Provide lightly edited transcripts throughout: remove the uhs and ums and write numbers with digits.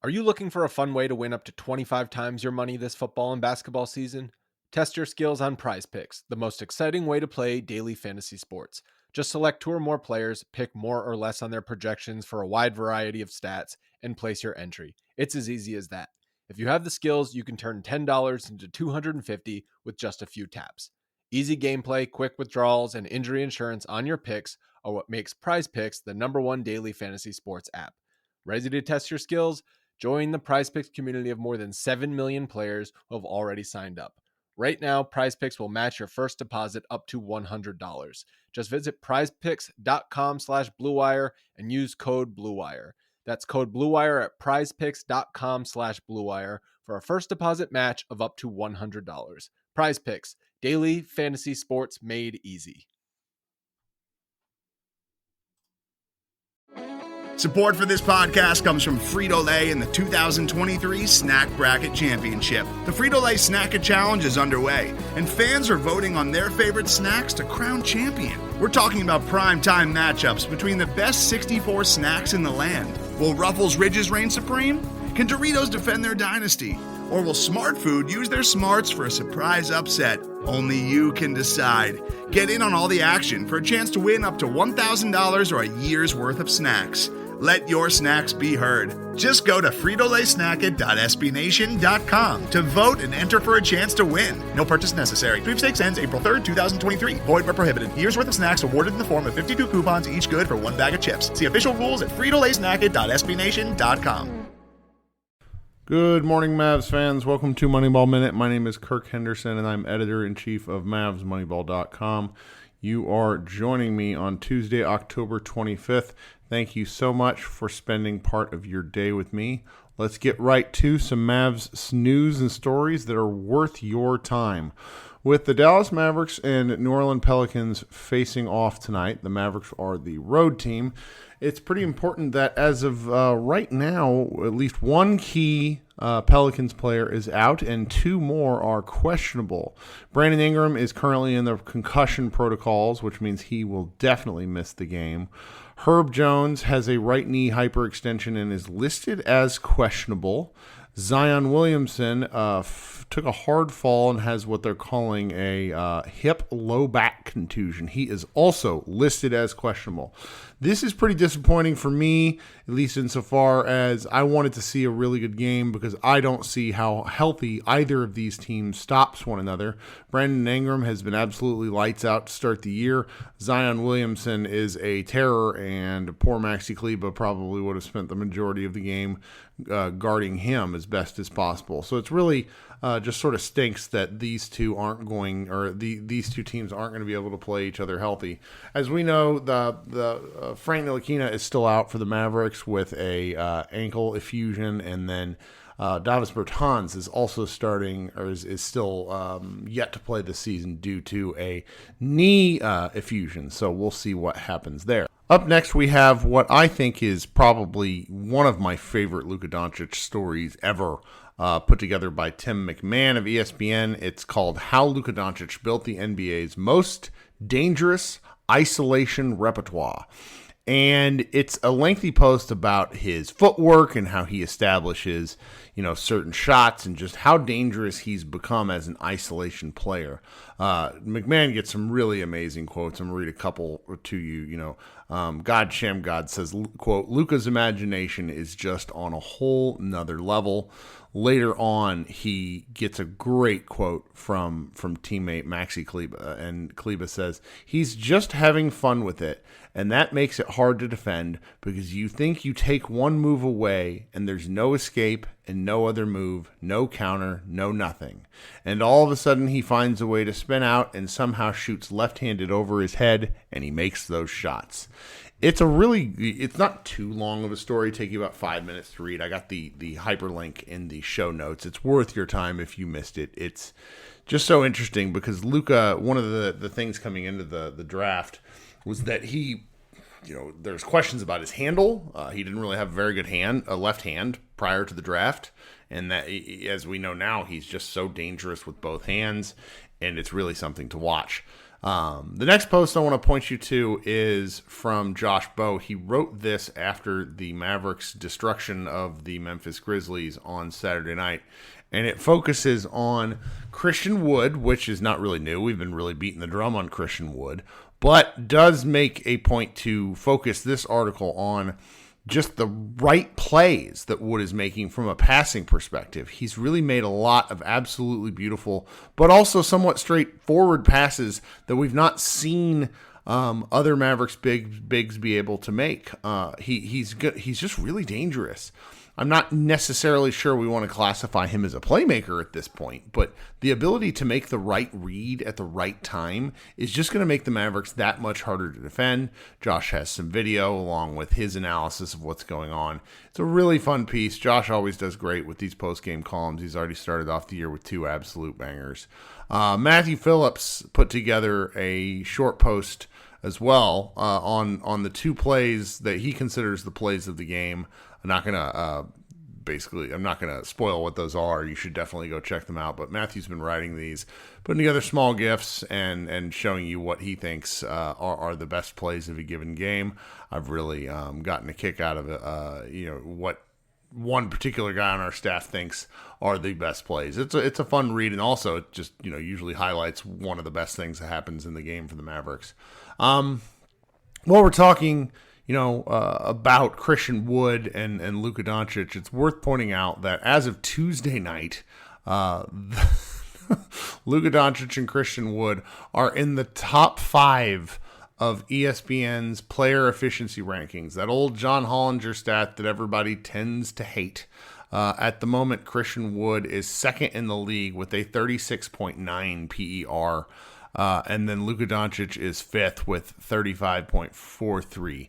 Are you looking for a fun way to win up to 25 times your money this football and basketball season? Test your skills on Prize Picks, the most exciting way to play daily fantasy sports. Just select two or more players, pick more or less on their projections for a wide variety of stats, and place your entry. It's as easy as that. If you have the skills, you can turn $10 into $250 with just a few taps. Easy gameplay, quick withdrawals, and injury insurance on your picks are what makes Prize Picks the #1 daily fantasy sports app. Ready to test your skills? Join the PrizePicks community of more than 7 million players who have already signed up. Right now, PrizePicks will match your first deposit up to $100. Just visit prizepicks.com/bluewire and use code BLUEWIRE. That's code BLUEWIRE at prizepicks.com/bluewire for a first deposit match of up to $100. PrizePicks, daily fantasy sports made easy. Support for this podcast comes from Frito-Lay and the 2023 Snack Bracket Championship. The Frito-Lay Snack Challenge is underway, and fans are voting on their favorite snacks to crown champion. We're talking about primetime matchups between the best 64 snacks in the land. Will Ruffles Ridges reign supreme? Can Doritos defend their dynasty? Or will Smart Food use their smarts for a surprise upset? Only you can decide. Get in on all the action for a chance to win up to $1,000 or a year's worth of snacks. Let your snacks be heard. Just go to fritolaysnacket.sbnation.com to vote and enter for a chance to win. No purchase necessary. Sweepstakes ends April 3rd, 2023. Void where prohibited. Year's worth of snacks awarded in the form of 52 coupons, each good for one bag of chips. See official rules at fritolaysnacket.sbnation.com. Good morning, Mavs fans. Welcome to Moneyball Minute. My name is Kirk Henderson, and I'm editor-in-chief of Mavsmoneyball.com. You are joining me on Tuesday, October 25th. Thank you so much for spending part of your day with me. Let's get right to some Mavs news and stories that are worth your time. With the Dallas Mavericks and New Orleans Pelicans facing off tonight, the Mavericks are the road team. It's pretty important that as of right now, at least one key Pelicans player is out and two more are questionable. Brandon Ingram is currently in the concussion protocols, which means he will definitely miss the game. Herb Jones has a right knee hyperextension and is listed as questionable. Zion Williamson took a hard fall and has what they're calling a hip low back contusion. He is also listed as questionable. This is pretty disappointing for me, at least insofar as I wanted to see a really good game because I don't see how healthy either of these teams stops one another. Brandon Ingram has been absolutely lights out to start the year. Zion Williamson is a terror, and poor Maxi Kleber probably would have spent the majority of the game guarding him as best as possible. So it's really just sort of stinks that these two aren't going, or these two teams aren't going to be able to play each other healthy. As we know, the Frank Ntilikina is still out for the Mavericks with a ankle effusion, and then Davis Bertans is also starting, or is still yet to play this season due to a knee effusion. So we'll see what happens there. Up next, we have what I think is probably one of my favorite Luka Doncic stories ever, put together by Tim McMahon of ESPN. It's called How Luka Doncic Built the NBA's Most Dangerous Isolation Repertoire. And it's a lengthy post about his footwork and how he establishes, certain shots and just how dangerous he's become as an isolation player. McMahon gets some really amazing quotes. I'm going to read a couple to you. God Shamgod says, quote, Luka's imagination is just on a whole nother level. Later on, he gets a great quote from teammate Maxi Kleber, and Kleber says, he's just having fun with it, and that makes it hard to defend because you think you take one move away and there's no escape and no other move, no counter, no nothing. And all of a sudden he finds a way to spin out and somehow shoots left-handed over his head, and he makes those shots. It's not too long of a story, taking about 5 minutes to read. I got the hyperlink in the show notes. It's worth your time if you missed it. It's just so interesting because Luka, one of the things coming into the draft was that he, there's questions about his handle. He didn't really have a very good left hand prior to the draft. And that, as we know now, he's just so dangerous with both hands, and it's really something to watch. The next post I want to point you to is from Josh Bowe. He wrote this after the Mavericks' destruction of the Memphis Grizzlies on Saturday night, and it focuses on Christian Wood, which is not really new. We've been really beating the drum on Christian Wood, but does make a point to focus this article on just the right plays that Wood is making from a passing perspective. He's really made a lot of absolutely beautiful, but also somewhat straightforward passes that we've not seen other Mavericks bigs be able to make. He's good. He's just really dangerous. I'm not necessarily sure we want to classify him as a playmaker at this point, but the ability to make the right read at the right time is just going to make the Mavericks that much harder to defend. Josh has some video along with his analysis of what's going on. It's a really fun piece. Josh always does great with these post-game columns. He's already started off the year with 2 absolute bangers. Matthew Phillips put together a short post as well on the 2 plays that he considers the plays of the game. I'm not gonna spoil what those are. You should definitely go check them out. But Matthew's been writing these, putting together small GIFs and showing you what he thinks are the best plays of a given game. I've really gotten a kick out of it. What one particular guy on our staff thinks are the best plays. It's a fun read, and also it just usually highlights one of the best things that happens in the game for the Mavericks. While we're talking about Christian Wood and Luka Doncic, it's worth pointing out that as of Tuesday night, Luka Doncic and Christian Wood are in the top 5 of ESPN's player efficiency rankings. That old John Hollinger stat that everybody tends to hate. At the moment, Christian Wood is second in the league with a 36.9 PER. And then Luka Doncic is 5th with 35.43.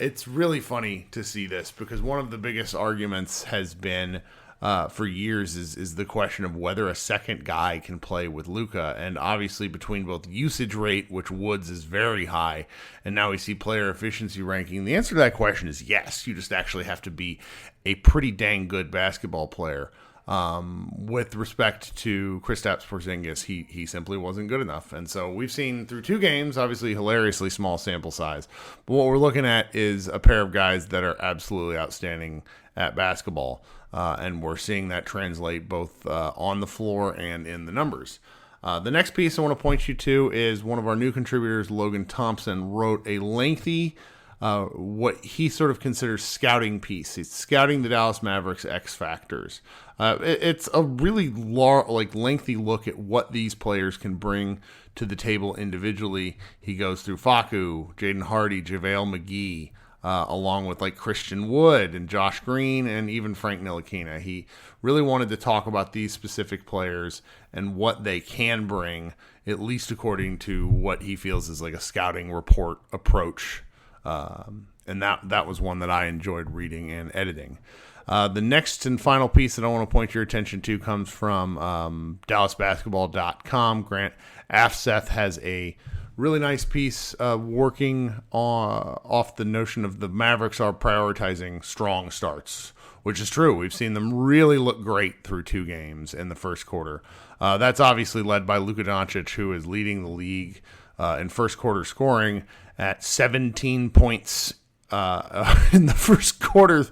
It's really funny to see this because one of the biggest arguments has been for years is the question of whether a second guy can play with Luka. And obviously between both usage rate, which Woods is very high, and now we see player efficiency ranking, the answer to that question is yes. You just actually have to be a pretty dang good basketball player. With respect to Kristaps Porzingis, he simply wasn't good enough. And so we've seen through 2 games, obviously hilariously small sample size, but what we're looking at is a pair of guys that are absolutely outstanding at basketball. And we're seeing that translate both on the floor and in the numbers. The next piece I want to point you to is one of our new contributors, Logan Thompson, wrote a lengthy what he sort of considers scouting piece. He's scouting the Dallas Mavericks X factors. It's a really lengthy look at what these players can bring to the table individually. He goes through Facu, Jaden Hardy, JaVale McGee, along with Christian Wood and Josh Green and even Frank Ntilikina. He really wanted to talk about these specific players and what they can bring, at least according to what he feels is a scouting report approach. And that was one that I enjoyed reading and editing. The next and final piece that I want to point your attention to comes from DallasBasketball.com. Grant Afseth has a really nice piece working off the notion of the Mavericks are prioritizing strong starts, which is true. We've seen them really look great through 2 games in the first quarter. That's obviously led by Luka Doncic, who is leading the league in first quarter scoring at 17 points in the first quarter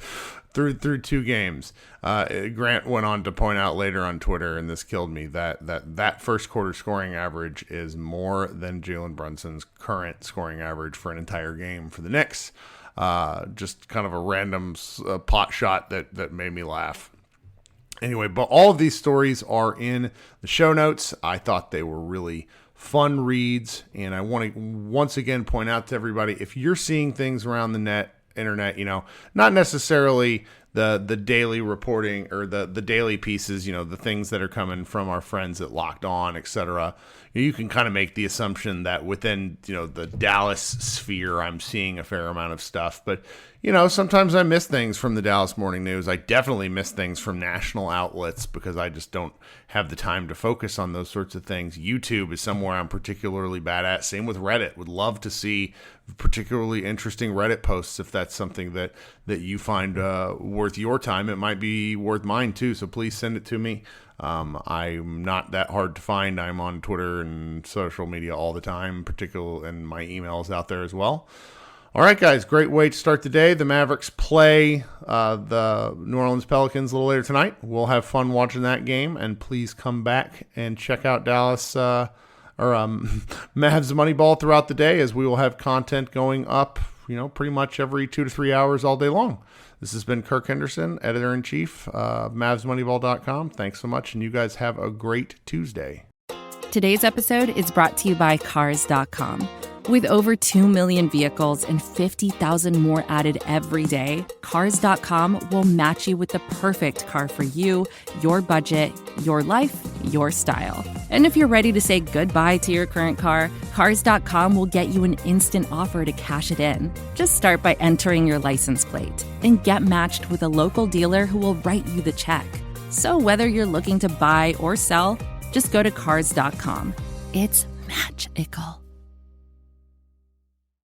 through 2 games. Grant went on to point out later on Twitter, and this killed me, that first quarter scoring average is more than Jalen Brunson's current scoring average for an entire game for the Knicks. Just kind of a random pot shot that made me laugh. Anyway, but all of these stories are in the show notes. I thought they were really fun reads, and I want to once again point out to everybody, if you're seeing things around the internet, not necessarily the daily reporting or the daily pieces, the things that are coming from our friends at Locked On, etc. You can kind of make the assumption that within, the Dallas sphere, I'm seeing a fair amount of stuff. But, sometimes I miss things from the Dallas Morning News. I definitely miss things from national outlets because I just don't have the time to focus on those sorts of things. YouTube is somewhere I'm particularly bad at. Same with Reddit. Would love to see particularly interesting Reddit posts if that's something that you find worth your time. It might be worth mine too, so please send it to me. I'm not that hard to find. I'm on Twitter and social media all the time, particularly, and my email's out there as well. All right, guys, great way to start the day. The Mavericks play the New Orleans Pelicans a little later tonight. We'll have fun watching that game, and please come back and check out Mavs Moneyball throughout the day, as we will have content going up, pretty much every 2 to 3 hours all day long. This has been Kirk Henderson, editor-in-chief of MavsmoneyBall.com. Thanks so much, and you guys have a great Tuesday. Today's episode is brought to you by Cars.com. With over 2 million vehicles and 50,000 more added every day, Cars.com will match you with the perfect car for you, your budget, your life, your style. And if you're ready to say goodbye to your current car, Cars.com will get you an instant offer to cash it in. Just start by entering your license plate and get matched with a local dealer who will write you the check. So whether you're looking to buy or sell, just go to Cars.com. It's magical.